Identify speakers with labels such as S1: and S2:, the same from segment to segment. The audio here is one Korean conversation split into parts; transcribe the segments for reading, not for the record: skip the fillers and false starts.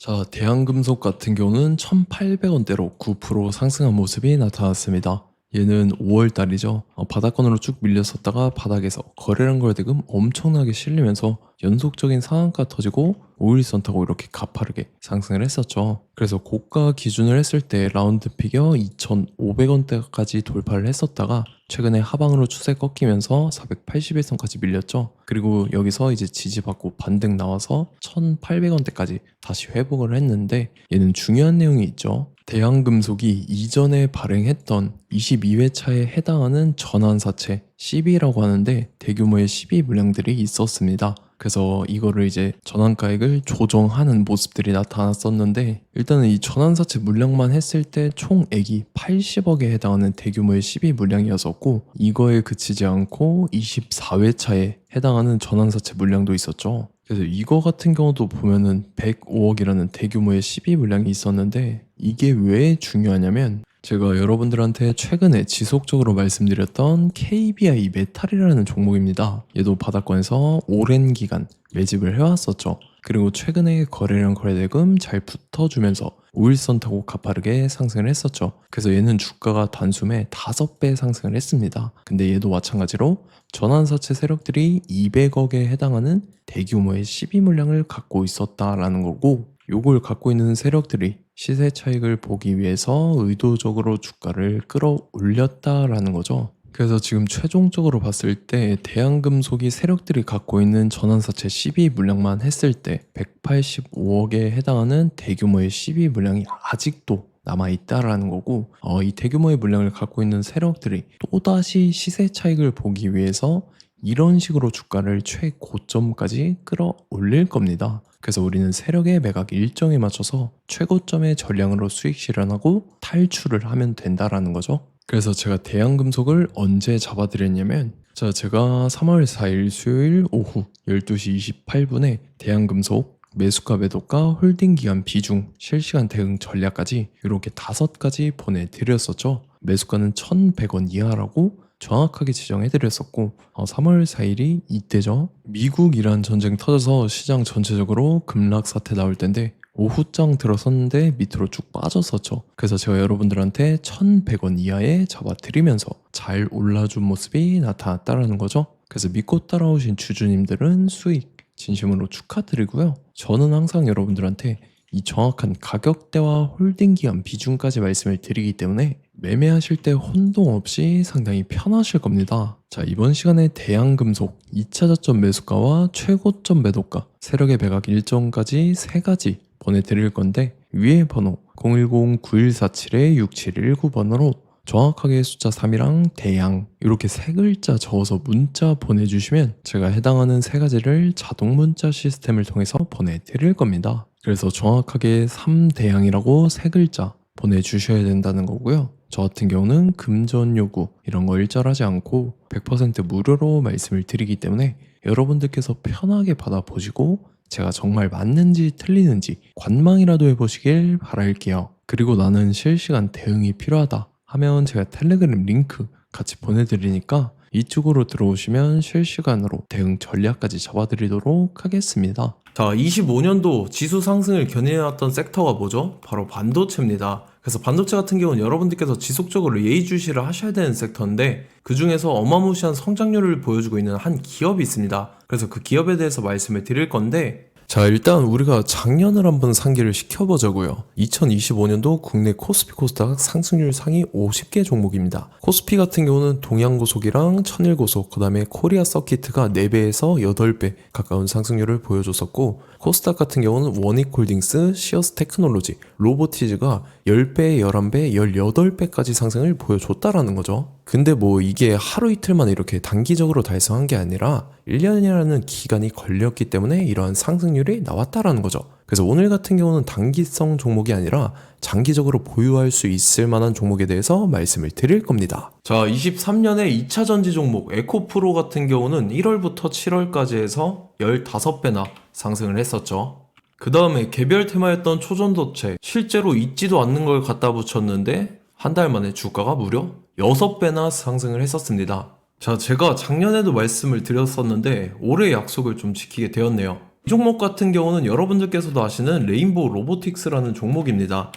S1: 자, 대한금속 같은 경우는 1,800원대로 9% 상승한 모습이 나타났습니다. 얘는 5월 달이죠. 바닥권으로 쭉 밀렸었다가 바닥에서 거래량 거래대금 엄청나게 실리면서 연속적인 상한가 터지고 5일선 타고 이렇게 가파르게 상승을 했었죠. 그래서 고가 기준을 했을 때 라운드 피겨 2,500원대까지 돌파를 했었다가 최근에 하방으로 추세 꺾이면서 481선까지 밀렸죠. 그리고 여기서 이제 지지받고 반등 나와서 1,800원대까지 다시 회복을 했는데 얘는 중요한 내용이 있죠. 대한금속이 이전에 발행했던 22회차에 해당하는 전환사채 CB라고 하는데 대규모의 CB 물량들이 있었습니다. 그래서 이거를 이제 전환가액을 조정하는 모습들이 나타났었는데 일단은 이 전환사채 물량만 했을 때 총액이 80억에 해당하는 대규모의 CB 물량이었었고 이거에 그치지 않고 24회차에 해당하는 전환사채 물량도 있었죠. 그래서 이거 같은 경우도 보면은 105억이라는 대규모의 CB 물량이 있었는데 이게 왜 중요하냐면 제가 여러분들한테 최근에 지속적으로 말씀드렸던 KBI 메탈이라는 종목입니다. 얘도 바닥권에서 오랜 기간 매집을 해왔었죠. 그리고 최근에 거래량 거래대금 잘 붙어주면서 5일선 타고 가파르게 상승을 했었죠. 그래서 얘는 주가가 단숨에 5배 상승을 했습니다. 근데 얘도 마찬가지로 전환사채 세력들이 200억에 해당하는 대규모의 CB 물량을 갖고 있었다라는 거고 요걸 갖고 있는 세력들이 시세 차익을 보기 위해서 의도적으로 주가를 끌어올렸다라는 거죠. 그래서 지금 최종적으로 봤을 때 대한금속이 세력들이 갖고 있는 전환사채 CB 물량만 했을 때 185억에 해당하는 대규모의 CB 물량이 아직도 남아있다라는 거고 이 대규모의 물량을 갖고 있는 세력들이 또다시 시세 차익을 보기 위해서 이런 식으로 주가를 최고점까지 끌어올릴 겁니다. 그래서 우리는 세력의 매각 일정에 맞춰서 최고점의 전량으로 수익 실현하고 탈출을 하면 된다라는 거죠. 그래서 제가 대한금속을 언제 잡아드렸냐면 제가 3월 4일 수요일 오후 12시 28분에 대한금속 매수가 매도가 홀딩 기간 비중 실시간 대응 전략까지 이렇게 5가지 보내드렸었죠. 매수가는 1,100원 이하라고 정확하게 지정해드렸었고 3월 4일이 이때죠. 미국 이란 전쟁 터져서 시장 전체적으로 급락 사태 나올 텐데 오후장 들어섰는데 밑으로 쭉 빠졌었죠. 그래서 제가 여러분들한테 1,100원 이하에 잡아드리면서 잘 올라준 모습이 나타났다라는 거죠. 그래서 믿고 따라오신 주주님들은 수익 진심으로 축하드리고요. 저는 항상 여러분들한테 이 정확한 가격대와 홀딩 기간 비중까지 말씀을 드리기 때문에 매매하실 때 혼동 없이 상당히 편하실 겁니다. 자, 이번 시간에 대한금속 2차 저점 매수가와 최고점 매도가, 세력의 매각 일정까지 3가지 보내드릴 건데 위에 번호 010-9147-6719번으로 정확하게 숫자 3이랑 대양 이렇게 3글자 적어서 문자 보내주시면 제가 해당하는 3가지를 자동 문자 시스템을 통해서 보내드릴 겁니다. 그래서 정확하게 3대양이라고 3글자 보내주셔야 된다는 거고요. 저 같은 경우는 금전 요구 이런 거 일절하지 않고 100% 무료로 말씀을 드리기 때문에 여러분들께서 편하게 받아보시고 제가 정말 맞는지 틀리는지 관망이라도 해보시길 바랄게요. 그리고 나는 실시간 대응이 필요하다 하면 제가 텔레그램 링크 같이 보내드리니까 이쪽으로 들어오시면 실시간으로 대응 전략까지 잡아드리도록 하겠습니다. 자, 25년도 지수 상승을 견인해왔던 섹터가 뭐죠? 바로 반도체입니다. 그래서 반도체 같은 경우는 여러분들께서 지속적으로 예의주시를 하셔야 되는 섹터인데 그 중에서 어마무시한 성장률을 보여주고 있는 한 기업이 있습니다. 그래서 그 기업에 대해서 말씀을 드릴 건데 자, 일단 우리가 작년을 한번 상기를 시켜보자고요. 2025년도 국내 코스피 코스닥 상승률 상위 50개 종목입니다. 코스피 같은 경우는 동양고속이랑 천일고속, 그 다음에 코리아 서키트가 4배에서 8배 가까운 상승률을 보여줬었고 코스닥 같은 경우는 원익홀딩스, 시어스 테크놀로지, 로보티즈가 10배, 11배, 18배까지 상승을 보여줬다라는 거죠. 근데 뭐 이게 하루 이틀만 이렇게 단기적으로 달성한 게 아니라 1년이라는 기간이 걸렸기 때문에 이러한 상승률이 나왔다라는 거죠. 그래서 오늘 같은 경우는 단기성 종목이 아니라 장기적으로 보유할 수 있을 만한 종목에 대해서 말씀을 드릴 겁니다. 자, 23년에 2차 전지 종목 에코프로 같은 경우는 1월부터 7월까지 해서 15배나 상승을 했었죠. 그 다음에 개별 테마였던 초전도체 실제로 있지도 않는 걸 갖다 붙였는데 한 달 만에 주가가 무려 6배나 상승을 했었습니다. 자, 제가 작년에도 말씀을 드렸었는데 올해 약속을 좀 지키게 되었네요. 종목 같은 경우는 여러분들께서도 아시는 레인보우 로보틱스라는 종목입니다.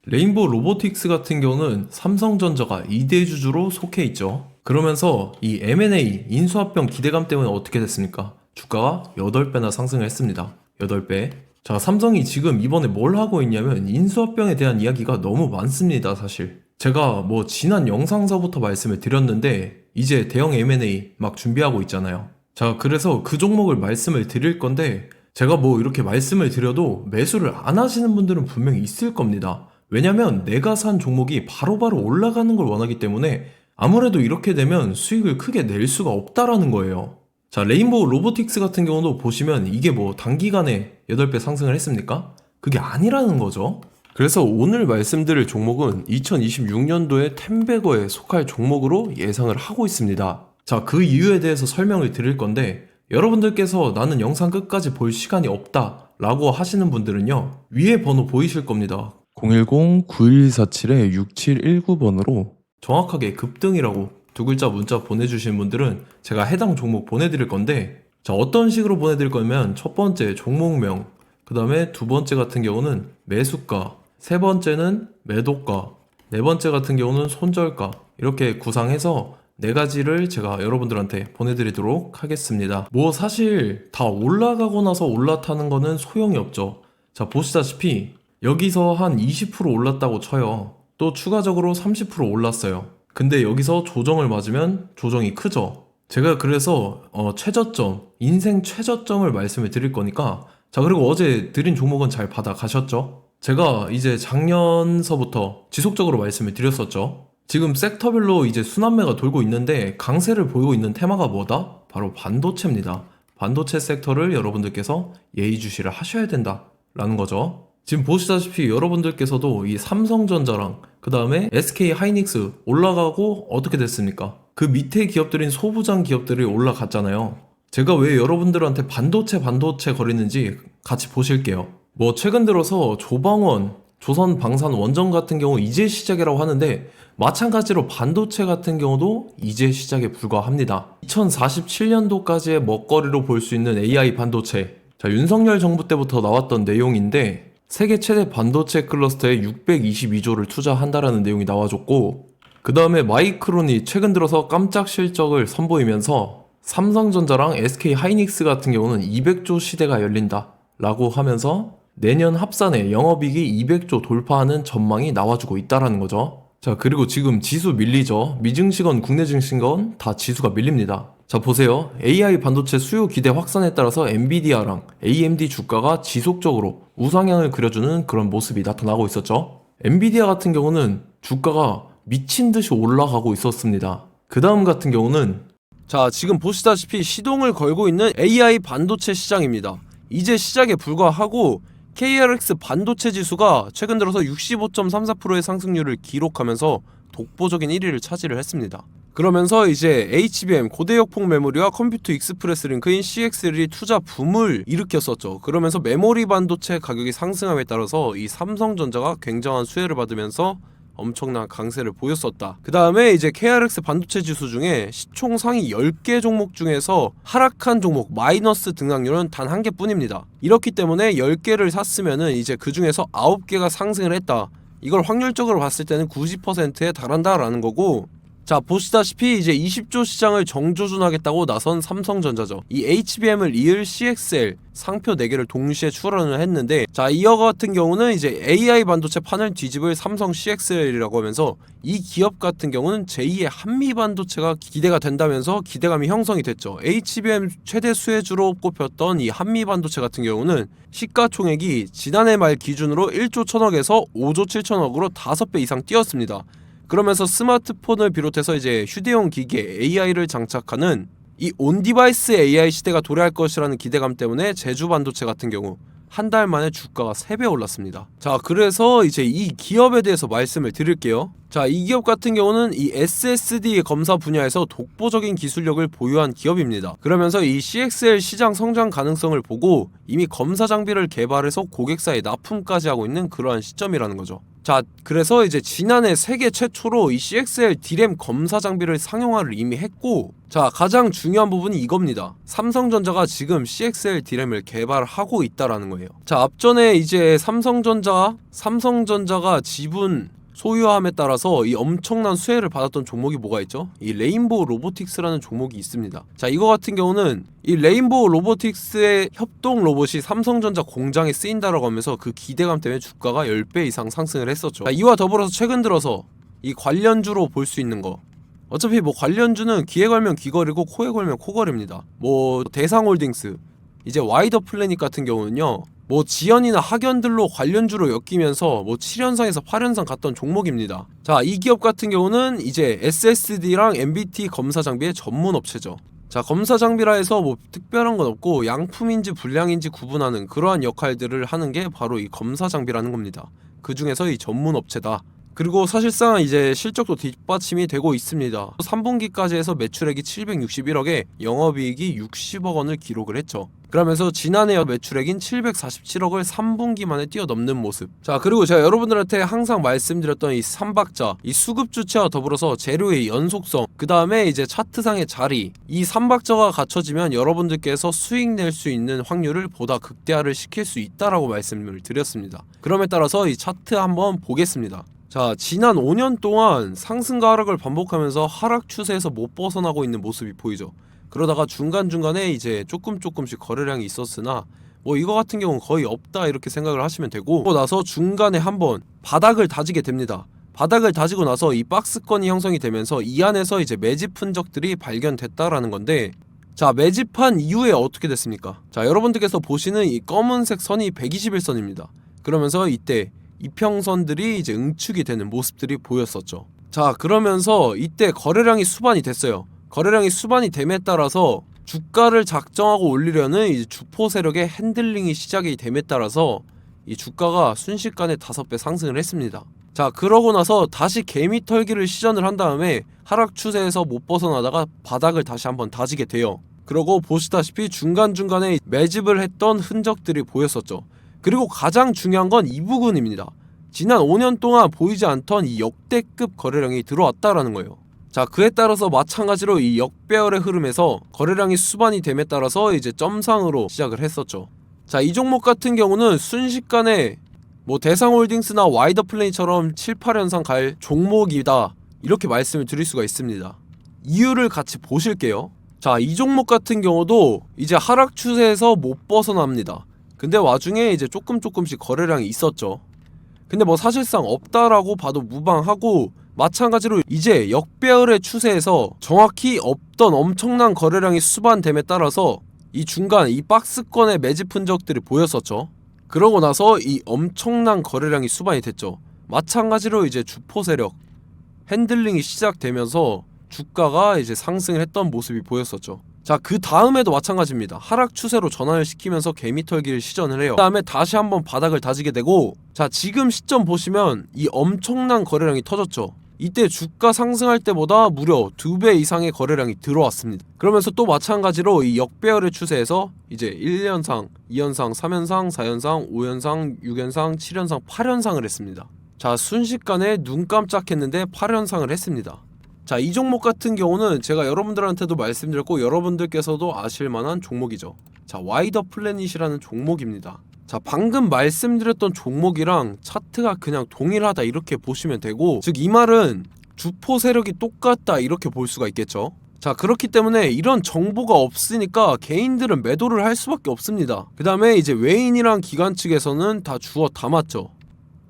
S1: 레인보우 로보틱스 같은 경우는 삼성전자가 2대 주주로 속해 있죠. 그러면서 이 M&A 인수합병 기대감 때문에 어떻게 됐습니까? 주가가 8배나 상승을 했습니다. 8배. 자, 삼성이 지금 이번에 뭘 하고 있냐면 인수합병에 대한 이야기가 너무 많습니다, 사실. 제가 뭐 지난 영상서부터 말씀을 드렸는데 이제 대형 M&A 막 준비하고 있잖아요. 자, 그래서 그 종목을 말씀을 드릴 건데 제가 뭐 이렇게 말씀을 드려도 매수를 안 하시는 분들은 분명히 있을 겁니다. 왜냐면 내가 산 종목이 바로바로 올라가는 걸 원하기 때문에 아무래도 이렇게 되면 수익을 크게 낼 수가 없다라는 거예요. 자, 레인보우 로보틱스 같은 경우도 보시면 이게 뭐 단기간에 8배 상승을 했습니까? 그게 아니라는 거죠. 그래서 오늘 말씀드릴 종목은 2026년도에 템베거에 속할 종목으로 예상을 하고 있습니다. 자, 그 이유에 대해서 설명을 드릴 건데 여러분들께서 나는 영상 끝까지 볼 시간이 없다 라고 하시는 분들은요, 위에 번호 보이실 겁니다. 010-9147-6719번으로 정확하게 급등이라고 두 글자 문자 보내주신 분들은 제가 해당 종목 보내드릴 건데, 자, 어떤 식으로 보내드릴 거냐면 첫 번째 종목명, 그 다음에 두 번째 같은 경우는 매수가, 세 번째는 매도가, 네 번째 같은 경우는 손절가, 이렇게 구상해서 네 가지를 제가 여러분들한테 보내드리도록 하겠습니다. 뭐 사실 다 올라가고 나서 올라타는 거는 소용이 없죠. 자, 보시다시피 여기서 한 20% 올랐다고 쳐요. 또 추가적으로 30% 올랐어요. 근데 여기서 조정을 맞으면 조정이 크죠. 제가 그래서 최저점, 인생 최저점을 말씀을 드릴 거니까, 자, 그리고 어제 드린 종목은 잘 받아가셨죠? 제가 이제 작년서부터 지속적으로 말씀을 드렸었죠. 지금 섹터별로 이제 순환매가 돌고 있는데 강세를 보이고 있는 테마가 뭐다? 바로 반도체입니다. 반도체 섹터를 여러분들께서 예의주시를 하셔야 된다라는 거죠. 지금 보시다시피 여러분들께서도 이 삼성전자랑 그 다음에 SK 하이닉스 올라가고 어떻게 됐습니까? 그 밑에 기업들인 소부장 기업들이 올라갔잖아요. 제가 왜 여러분들한테 반도체 거리는지 같이 보실게요. 뭐 최근 들어서 조방원, 조선방산원전 같은 경우 이제 시작이라고 하는데 마찬가지로 반도체 같은 경우도 이제 시작에 불과합니다. 2047년도까지의 먹거리로 볼 수 있는 AI 반도체. 자, 윤석열 정부 때부터 나왔던 내용인데 세계 최대 반도체 클러스터에 622조를 투자한다라는 내용이 나와줬고, 그 다음에 마이크론이 최근 들어서 깜짝 실적을 선보이면서 삼성전자랑 SK 하이닉스 같은 경우는 200조 시대가 열린다 라고 하면서 내년 합산에 영업이익이 200조 돌파하는 전망이 나와주고 있다라는 거죠. 자, 그리고 지금 지수 밀리죠. 미증시건 국내 증시건 다 지수가 밀립니다. 자, 보세요. AI 반도체 수요 기대 확산에 따라서 엔비디아랑 AMD 주가가 지속적으로 우상향을 그려주는 그런 모습이 나타나고 있었죠. 엔비디아 같은 경우는 주가가 미친 듯이 올라가고 있었습니다. 그 다음 같은 경우는, 자, 지금 보시다시피 시동을 걸고 있는 AI 반도체 시장입니다. 이제 시작에 불과하고 KRX 반도체 지수가 최근 들어서 65.34%의 상승률을 기록하면서 독보적인 1위를 차지를 했습니다. 그러면서 이제 HBM 고대역폭 메모리와 컴퓨터 익스프레스 링크인 CXL이 투자 붐을 일으켰었죠. 그러면서 메모리 반도체 가격이 상승함에 따라서 이 삼성전자가 굉장한 수혜를 받으면서 엄청난 강세를 보였었다. 그 다음에 이제 KRX 반도체 지수 중에 시총 상위 10개 종목 중에서 하락한 종목 마이너스 등락률은 단 1개뿐입니다. 이렇기 때문에 10개를 샀으면은 이제 그 중에서 9개가 상승을 했다. 이걸 확률적으로 봤을 때는 90%에 달한다라는 거고, 자, 보시다시피 이제 20조 시장을 정조준하겠다고 나선 삼성전자죠. 이 HBM을 이을 CXL 상표 4개를 동시에 출원을 했는데, 자, 이어 같은 경우는 이제 AI 반도체 판을 뒤집을 삼성 CXL이라고 하면서 이 기업 같은 경우는 제2의 한미 반도체가 기대가 된다면서 기대감이 형성이 됐죠. HBM 최대 수혜주로 꼽혔던 이 한미 반도체 같은 경우는 시가총액이 지난해 말 기준으로 1조 1000억에서 5조 7천억으로 5배 이상 뛰었습니다. 그러면서 스마트폰을 비롯해서 이제 휴대용 기기에 AI를 장착하는 이 온디바이스 AI 시대가 도래할 것이라는 기대감 때문에 제주 반도체 같은 경우 한 달 만에 주가가 3배 올랐습니다. 자, 그래서 이제 이 기업에 대해서 말씀을 드릴게요. 자, 이 기업 같은 경우는 이 SSD 검사 분야에서 독보적인 기술력을 보유한 기업입니다. 그러면서 이 CXL 시장 성장 가능성을 보고 이미 검사 장비를 개발해서 고객사에 납품까지 하고 있는 그러한 시점이라는 거죠.
S2: 자, 그래서 이제 지난해 세계 최초로 이 CXL D램 검사 장비를 상용화를 이미 했고, 자, 가장 중요한 부분이 이겁니다. 삼성전자가 지금 CXL D램을 개발하고 있다라는 거예요. 자, 앞전에 이제 삼성전자가 지분 소유함에 따라서 이 엄청난 수혜를 받았던 종목이 뭐가 있죠? 이 레인보우 로보틱스라는 종목이 있습니다. 자, 이거 같은 경우는 이 레인보우 로보틱스의 협동 로봇이 삼성전자 공장에 쓰인다라고 하면서 그 기대감 때문에 주가가 10배 이상 상승을 했었죠. 자, 이와 더불어서 최근 들어서 이 관련주로 볼 수 있는 거, 어차피 뭐 관련주는 귀에 걸면 귀걸이고 코에 걸면 코걸입니다. 뭐 대상홀딩스, 이제 와이더 플래닛 같은 경우는요, 뭐 지연이나 학연들로 관련주로 엮이면서 뭐 7연상에서 8연상 갔던 종목입니다. 자, 이 기업 같은 경우는 이제 SSD랑 MBT 검사 장비의 전문 업체죠. 자, 검사 장비라 해서 뭐 특별한 건 없고 양품인지 불량인지 구분하는 그러한 역할들을 하는 게 바로 이 검사 장비라는 겁니다. 그 중에서 이 전문 업체다. 그리고 사실상 이제 실적도 뒷받침이 되고 있습니다. 3분기까지 해서 매출액이 761억에 영업이익이 60억 원을 기록을 했죠. 그러면서 지난해 매출액인 747억을 3분기 만에 뛰어넘는 모습. 자, 그리고 제가 여러분들한테 항상 말씀드렸던 이 3박자, 이 수급 주체와 더불어서 재료의 연속성, 그 다음에 이제 차트상의 자리, 이 3박자가 갖춰지면 여러분들께서 수익 낼 수 있는 확률을 보다 극대화를 시킬 수 있다라고 말씀을 드렸습니다. 그럼에 따라서 이 차트 한번 보겠습니다. 자, 지난 5년 동안 상승과 하락을 반복하면서 하락 추세에서 못 벗어나고 있는 모습이 보이죠. 그러다가 중간중간에 이제 조금씩 거래량이 있었으나 뭐 이거 같은 경우는 거의 없다 이렇게 생각을 하시면 되고, 그러고 나서 중간에 한번 바닥을 다지게 됩니다. 바닥을 다지고 나서 이 박스권이 형성이 되면서 이 안에서 이제 매집 흔적들이 발견됐다라는 건데, 자, 매집한 이후에 어떻게 됐습니까? 자, 여러분들께서 보시는 이 검은색 선이 121선입니다. 그러면서 이때 이평선들이 이제 응축이 되는 모습들이 보였었죠. 자, 그러면서 이때 거래량이 수반이 됐어요. 거래량이 수반이 됨에 따라서 주가를 작정하고 올리려는 이제 주포 세력의 핸들링이 시작이 됨에 따라서 이 주가가 순식간에 5배 상승을 했습니다. 자, 그러고 나서 다시 개미 털기를 시전을 한 다음에 하락 추세에서 못 벗어나다가 바닥을 다시 한번 다지게 돼요. 그러고 보시다시피 중간중간에 매집을 했던 흔적들이 보였었죠. 그리고 가장 중요한 건 이 부분입니다. 지난 5년 동안 보이지 않던 이 역대급 거래량이 들어왔다라는 거예요. 자, 그에 따라서 마찬가지로 이 역배열의 흐름에서 거래량이 수반이 됨에 따라서 이제 점상으로 시작을 했었죠. 자, 이 종목 같은 경우는 순식간에 뭐 대상홀딩스나 와이더 플레이처럼 7, 8연상 갈 종목이다 이렇게 말씀을 드릴 수가 있습니다. 이유를 같이 보실게요. 자, 이 종목 같은 경우도 이제 하락 추세에서 못 벗어납니다. 근데 와중에 이제 조금씩 거래량이 있었죠. 근데 뭐 사실상 없다라고 봐도 무방하고, 마찬가지로 이제 역배열의 추세에서 정확히 없던 엄청난 거래량이 수반됨에 따라서 이 중간 이 박스권의 매집 흔적들이 보였었죠. 그러고 나서 이 엄청난 거래량이 수반이 됐죠. 마찬가지로 이제 주포 세력 핸들링이 시작되면서 주가가 이제 상승을 했던 모습이 보였었죠. 자, 그 다음에도 마찬가지입니다. 하락 추세로 전환을 시키면서 개미 털기를 시전을 해요. 그 다음에 다시 한번 바닥을 다지게 되고, 자, 지금 시점 보시면 이 엄청난 거래량이 터졌죠. 이때 주가 상승할 때보다 무려 2배 이상의 거래량이 들어왔습니다. 그러면서 또 마찬가지로 이 역배열의 추세에서 이제 1연상, 2연상, 3연상, 4연상, 5연상, 6연상, 7연상, 8연상을 했습니다. 자, 순식간에 눈 깜짝했는데 8연상을 했습니다. 자, 이 종목 같은 경우는 제가 여러분들한테도 말씀드렸고 여러분들께서도 아실만한 종목이죠. 자, 와이더 플래닛이라는 종목입니다. 자, 방금 말씀드렸던 종목이랑 차트가 그냥 동일하다 이렇게 보시면 되고, 즉 이 말은 주포 세력이 똑같다 이렇게 볼 수가 있겠죠. 자, 그렇기 때문에 이런 정보가 없으니까 개인들은 매도를 할 수밖에 없습니다. 그 다음에 이제 외인이랑 기관 측에서는 다 주워 담았죠.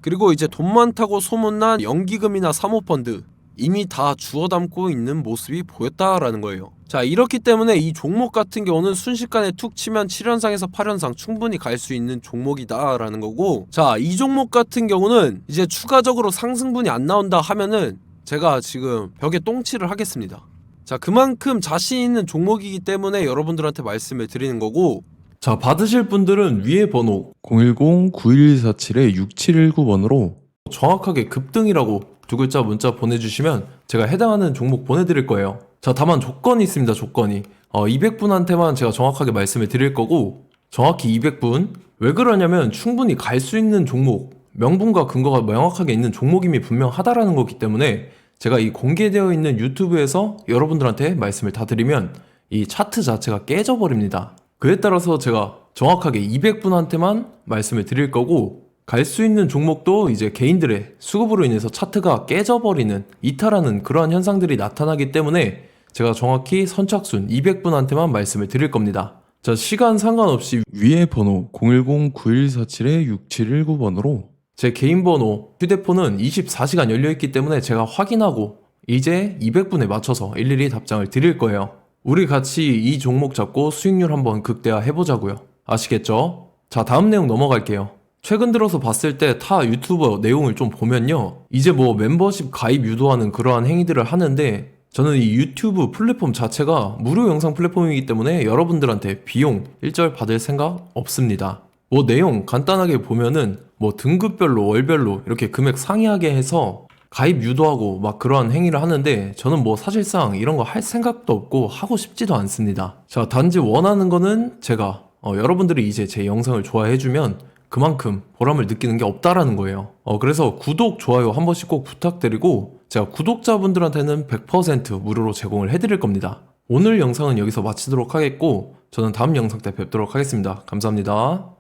S2: 그리고 이제 돈 많다고 소문난 연기금이나 사모펀드 이미 다 주워 담고 있는 모습이 보였다라는 거예요. 자, 이렇기 때문에 이 종목 같은 경우는 순식간에 툭 치면 7연상에서 8연상 충분히 갈 수 있는 종목이다 라는 거고, 자, 이 종목 같은 경우는 이제 추가적으로 상승분이 안 나온다 하면은 제가 지금 벽에 똥칠을 하겠습니다. 자, 그만큼 자신 있는 종목이기 때문에 여러분들한테 말씀을 드리는 거고,
S1: 자, 받으실 분들은 위에 번호 010-9147-6719번으로 정확하게 급등이라고 2글자 문자 보내주시면 제가 해당하는 종목 보내드릴 거예요. 자, 다만 조건이 있습니다. 조건이 200분한테만 제가 정확하게 말씀을 드릴 거고, 정확히 200분. 왜 그러냐면 충분히 갈 수 있는 종목 명분과 근거가 명확하게 있는 종목임이 분명하다라는 거기 때문에 제가 이 공개되어 있는 유튜브에서 여러분들한테 말씀을 다 드리면 이 차트 자체가 깨져버립니다. 그에 따라서 제가 정확하게 200분한테만 말씀을 드릴 거고, 갈 수 있는 종목도 이제 개인들의 수급으로 인해서 차트가 깨져버리는, 이탈하는 그러한 현상들이 나타나기 때문에 제가 정확히 선착순 200분한테만 말씀을 드릴 겁니다. 자, 시간 상관없이 위에 번호 010-9147-6719번으로 제 개인 번호, 휴대폰은 24시간 열려있기 때문에 제가 확인하고 이제 200분에 맞춰서 일일이 답장을 드릴 거예요. 우리 같이 이 종목 잡고 수익률 한번 극대화 해보자고요. 아시겠죠? 자, 다음 내용 넘어갈게요. 최근 들어서 봤을 때 타 유튜버 내용을 좀 보면요, 이제 뭐 멤버십 가입 유도하는 그러한 행위들을 하는데, 저는 이 유튜브 플랫폼 자체가 무료 영상 플랫폼이기 때문에 여러분들한테 비용 일절 받을 생각 없습니다. 뭐 내용 간단하게 보면은 뭐 등급별로 월별로 이렇게 금액 상이하게 해서 가입 유도하고 막 그러한 행위를 하는데, 저는 뭐 사실상 이런 거 할 생각도 없고 하고 싶지도 않습니다. 자, 단지 원하는 거는 제가 여러분들이 이제 제 영상을 좋아해주면 그만큼 보람을 느끼는 게 없다라는 거예요. 그래서 구독, 좋아요 한 번씩 꼭 부탁드리고, 제가 구독자분들한테는 100% 무료로 제공을 해드릴 겁니다. 오늘 영상은 여기서 마치도록 하겠고, 저는 다음 영상 때 뵙도록 하겠습니다. 감사합니다.